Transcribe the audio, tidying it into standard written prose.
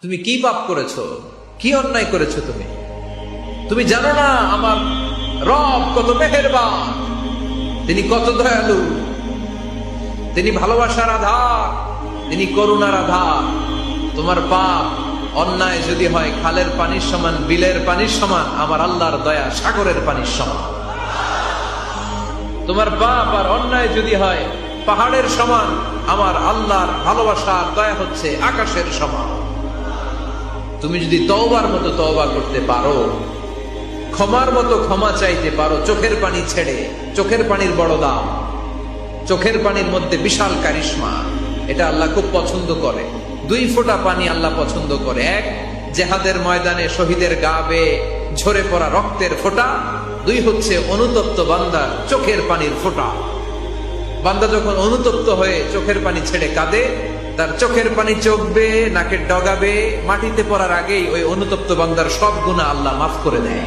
তুমি কি পাপ করেছো, কি অন্যায় করেছো? তুমি জানো না আমার রব কত মেহেরবান, তিনি কত দয়ালু, তিনি ভালোবাসার আধার, তিনি করুণার আধার। তোমার পাপ অন্যায় যদি হয় খালের পানির সমান, বিলের পানির সমান, আমার আল্লাহর দয়া সাগরের পানির সমান। তোমার পাপ আর অন্যায় যদি হয় পাহাড়ের সমান, আমার আল্লাহর ভালোবাসার দয়া হচ্ছে আকাশের সমান। তুমি যদি তওবার মতো তওবা করতে পারো, ক্ষমার মতো ক্ষমা চাইতে পারো, চোখের পানি ছেড়ে, চোখের পানির বড় দাম, চোখের পানির মধ্যে বিশাল কারিশমা, এটা আল্লাহ খুব পছন্দ করে। 2 ফোঁটা পানি আল্লাহ পছন্দ করে। এক, জেহাদের ময়দানে শহীদের গা বেয়ে ঝরে পড়া রক্তের ফোঁটা। 2 হচ্ছে অনুতপ্ত বান্দার চোখের পানির ফোঁটা। বান্দা যখন অনুতপ্ত হয়ে চোখের পানি ছেড়ে কাঁদে, তার চোখের পানি চোখ বেয়ে, নাকের ডগা বেয়ে মাটিতে পড়ার আগেই ওই অনুতপ্ত বান্দার সব গুনাহ আল্লাহ মাফ করে দেয়।